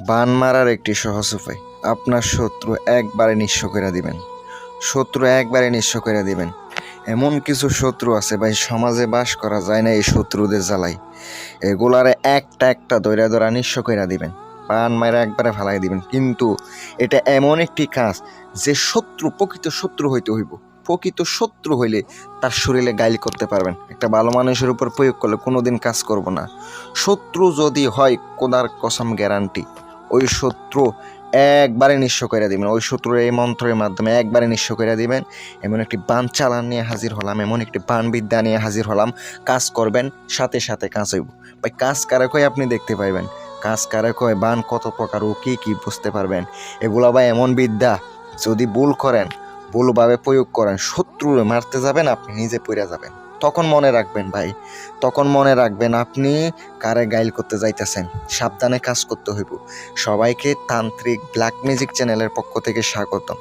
বান মারার একটি সহজ উপায়। আপনার শত্রু একবারে নিঃস্ব করে দিবেন। এমন কিছু শত্রু আছে ভাই, সমাজে বাস করা যায় না এই শত্রুদের জ্বালাই। এগুলারে একটা একটা দৈরা দৈরা নিঃস্ব করে দিবেন, বান মারা একবারে ফালাই দিবেন। কিন্তু এটা এমন একটি কাজ যে প্রকৃত শত্রু হইতে হইব। প্রকৃত শত্রু হইলে তার শরীরে গাইল করতে পারবেন। একটা ভালো মানুষের উপর প্রয়োগ করলে কোনোদিন কাজ করব না। শত্রু যদি হয়, কোদার কসম গ্যারান্টি ওই শত্রু একবারে নিঃস্ব করে দিবেন। ওই শত্রুর এই মন্ত্রের মাধ্যমে একবারে নিঃস্ব করে দিবেন। এমন একটি বান চালান নিয়ে হাজির হলাম, এমন একটি বান বিদ্যা নিয়ে হাজির হলাম। কাজ করবেন, সাথে সাথে কাজ হইব। ভাই কাজ কারে কয় আপনি দেখতে পাইবেন। কাজ কারে কয়, বান কত প্রকার ও কি কি বুঝতে পারবেন। এগুলা ভাই এমন বিদ্যা, যদি ভুল করেন, ভুলভাবে প্রয়োগ করেন, শত্রুরে মারতে যাবেন, আপনি নিজে পড়ে যাবেন। তখন মনে রাখবেন ভাই, আপনি কারে গাইল করতে যাইতেছেন। সাবধানে কাজ করতে হইব। সবাইকে তান্ত্রিক ব্ল্যাক ম্যাজিক চ্যানেলের পক্ষ থেকে স্বাগতম।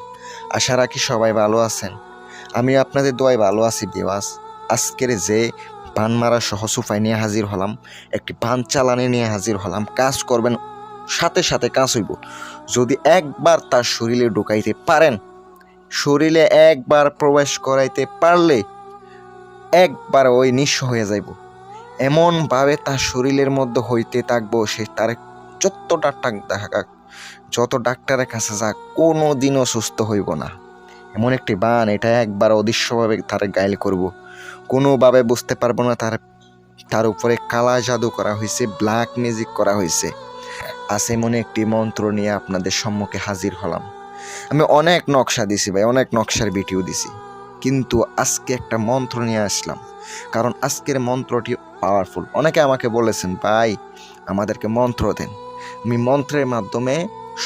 আশা রাখি সবাই ভালো আছেন। আমি আপনাদের দোয়ায় ভালো আছি বিওয়াস। আজকের যে বান মারা সহজ উপায় নিয়ে হাজির হলাম, একটি বান চালানি নিয়ে হাজির হলাম। কাজ করবেন, সাথে সাথে কাজ হইব। যদি একবার তার শরীরে ঢুকাইতে পারেন, শরীরে একবার প্রবেশ করাইতে পারলে একবার ওই নিঃস্ব হয়ে যাইব। এমনভাবে তার শরীরের মধ্যে হইতে থাকবো, সে তার যত ডাক্তারের কাছে যাক, কোনো দিনও সুস্থ হইব না। এমন একটি বান, এটা একবার অদৃশ্যভাবে তার গাইল করব। কোনোভাবে বুঝতে পারবো না তার উপরে কালা জাদু করা হয়েছে, ব্ল্যাক ম্যাজিক করা হয়েছে। আছে এমন একটি মন্ত্র নিয়ে আপনাদের সম্মুখে হাজির হলাম। আমি অনেক নকশা দিছি ভাই, অনেক নকশার ভিডিও দিছি, কিন্তু আজকে একটা মন্ত্র নিয়ে আসলাম। কারণ আজকের মন্ত্রটি পাওয়ারফুল। অনেকে আমাকে বলেছেন, ভাই আমাদেরকে মন্ত্র দেন। আমি মন্ত্রের মাধ্যমে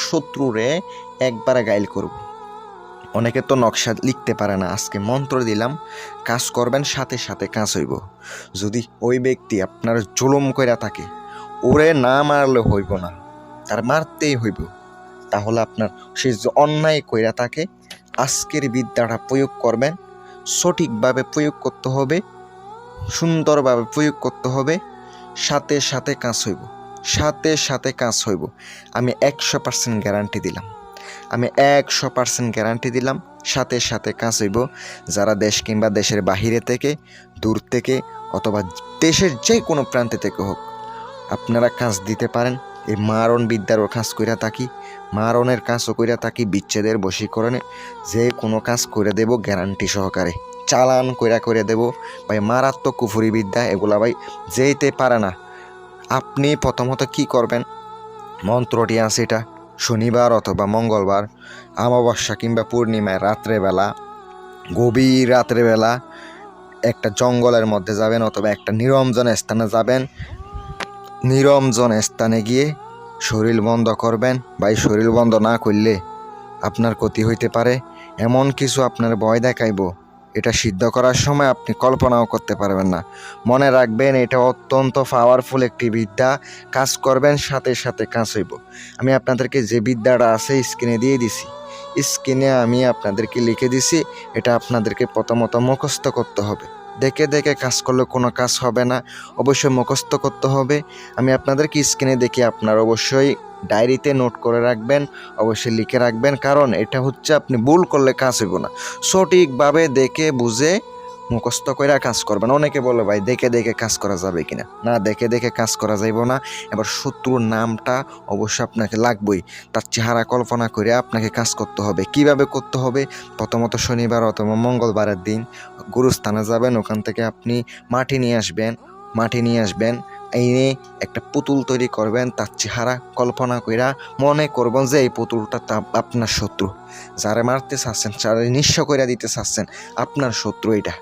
শত্রুরে একবারে গাইল করব। অনেকে তো নকশা লিখতে পারে না, আজকে মন্ত্র দিলাম, কাজ করবেন, সাথে সাথে কাজ হইব। যদি ওই ব্যক্তি আপনার জুলুম কইরা থাকে, ওরে না মারলে হইব না, তার মারতেই হইব। তাহলে আপনার সে যে অন্যায় কইরা থাকে, আজকের বিদ্যাটা প্রয়োগ করবেন, সঠিকভাবে প্রয়োগ করতে হবে, সুন্দরভাবে প্রয়োগ করতে হবে, সাথে সাথে কাজ হইব। আমি 100% গ্যারান্টি দিলাম, সাথে সাথে কাজ হইব। যারা দেশ কিংবা দেশের বাহিরে থেকে, দূর থেকে, অথবা দেশের যে কোনো প্রান্তে থেকে হোক, আপনারা কাজ দিতে পারেন। এই মারণ বিদ্যারও কাজ কইরা থাকি, মারণের কাজও কইরা থাকি, বিচ্ছেদের বশীকরণে যে কোনো কাজ করে দেব গ্যারান্টি সহকারে। চালান করে দেব ভাই। মারাত্মক কুফুরি বিদ্যা এগুলা ভাই যেতে পারে না। আপনি প্রথমত কি করবেন, মন্ত্রটি আছে, এটা শনিবার অথবা মঙ্গলবার, অমাবস্যা কিংবা পূর্ণিমায় রাত্রেবেলা, গভীর রাত্রেবেলা একটা জঙ্গলের মধ্যে যাবেন, অথবা একটা নিরঞ্জন স্থানে যাবেন। নিরঞ্জন স্থানে গিয়ে শরীর বন্ধ করবেন। ভাই শরীর বন্ধ না করলে আপনার ক্ষতি হইতে পারে। এমন কিছু আপনার ভয় দেখাইব, এটা সিদ্ধ করার সময় আপনি কল্পনাও করতে পারবেন না। মনে রাখবেন, এটা অত্যন্ত পাওয়ারফুল একটি বিদ্যা। কাজ করবেন, সাথে সাথে কাজ হইব। আমি আপনাদেরকে যে বিদ্যাটা আছে স্ক্রিনে দিয়ে দিছি, স্ক্রিনে আমি আপনাদেরকে লিখে দিছি। এটা আপনাদেরকে প্রথমত মুখস্থ করতে হবে। দেখে দেখে কাজ করলে কোনো কাজ হবে না, অবশ্যই মুখস্থ করতে হবে। আমি আপনাদেরকে স্ক্রিনে দেখি, আপনার অবশ্যই ডায়েরিতে নোট করে রাখবেন, অবশ্যই লিখে রাখবেন। কারণ এটা হচ্ছে, আপনি ভুল করলে কাজ হইব না। সঠিকভাবে দেখে বুঝে মুখস্থ করে কাজ করবেন। অনেকে বলে, ভাই দেখে দেখে কাজ করা যাবে কিনা? না, দেখে দেখে কাজ করা যাইব না। এবার শত্রুর নামটা অবশ্যই আপনাকে লাগবেই, তার চেহারা কল্পনা করে আপনাকে কাজ করতে হবে। কিভাবে করতে হবে? প্রথমত শনিবার অথবা মঙ্গলবারের দিন গুরুস্থানে যাবেন, ওখান থেকে আপনি মাটি নিয়ে আসবেন, এনে একটা পুতুল তৈরি করবেন। তার চেহারা কল্পনা কইরা মনে করবেন যে এই পুতুলটা আপনার শত্রু, যারা মারতে চাচ্ছেন, যারা নিঃস্ব করে দিতে চাচ্ছেন, আপনার শত্রু এটা।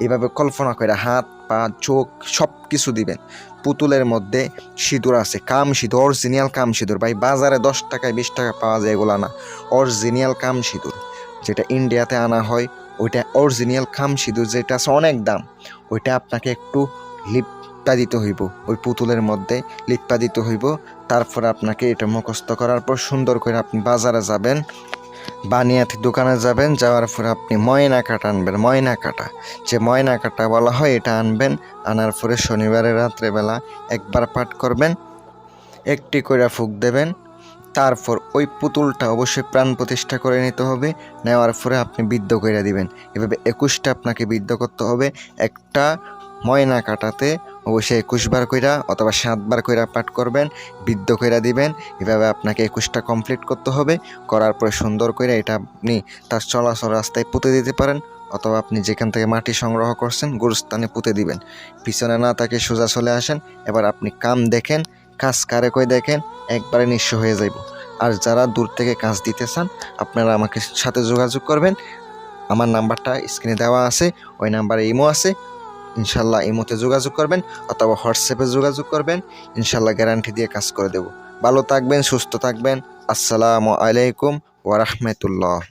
এইভাবে কল্পনা করে হাত পা চোখ সব কিছু দিবেন। পুতুলের মধ্যে সিঁদুর আছে, কাম সিঁদুর, অরিজিনাল কাম সিঁদুর। ভাই বাজারে 10 টাকায় 20 টাকা পাওয়া যায়, এগুলো না, অরিজিনাল কাম সিঁদুর যেটা ইন্ডিয়াতে আনা হয়, ওইটা অরিজিনাল কাম সিঁদুর, যেটা আছে অনেক দাম। ওইটা আপনাকে একটু লিপ্তা দিতে হইব, ওই পুতুলের মধ্যে লিপ্তা দিতে হইব। তারপর আপনাকে এটা মুখস্থ করার পর সুন্দর করে আপনি বাজারে যাবেন, বানিয়াতি দোকানে যাবেন। যাওয়ার পরে আপনি ময়না কাটা আনবেন। যে ময়না কাটা বলা হয়, এটা আনবেন। আনার পরে শনিবারের রাত্রেবেলা একবার পাঠ করবেন, একটি করে ফুঁক দেবেন। তারপর ওই পুতুলটা অবশ্যই প্রাণ প্রতিষ্ঠা করে নিতে হবে। নেওয়ার পরে আপনি বিদ্ধ করে দিবেন। এভাবে 21টা আপনাকে বিদ্ধ করতে হবে। একটা ময়না কাটাতে অবশ্যই 21 বার কইরা অথবা 7 বার কইরা পাঠ করবেন, বিদ্ধ কইরা দিবেন। এভাবে আপনাকে 21টা কমপ্লিট করতে হবে। করার পরে সুন্দর করে এটা আপনি তার চলাচল রাস্তায় পুঁতে দিতে পারেন, অথবা আপনি যেখান থেকে মাটি সংগ্রহ করছেন গোরস্থানে পুঁতে দিবেন। পিছনে না তাকে সোজা চলে আসেন। এবার আপনি কাম দেখেন, কাজ কারে কই দেখেন, একবারে নিঃস্ব হয়ে যাইব। আর যারা দূর থেকে কাজ দিতে চান আপনারা আমাকে সাথে যোগাযোগ করবেন। আমার নাম্বারটা স্ক্রিনে দেওয়া আছে, ওই নাম্বারে ইমো আছে। ইনশাল্লাহ ইমোতে যোগাযোগ করবেন অথবা হোয়াটসঅ্যাপে যোগাযোগ করবেন। ইনশাল্লাহ গ্যারান্টি দিয়ে কাজ করে দেব। ভালো থাকবেন, সুস্থ থাকবেন। আসসালামু আলাইকুম ওয়া রাহমাতুল্লাহ।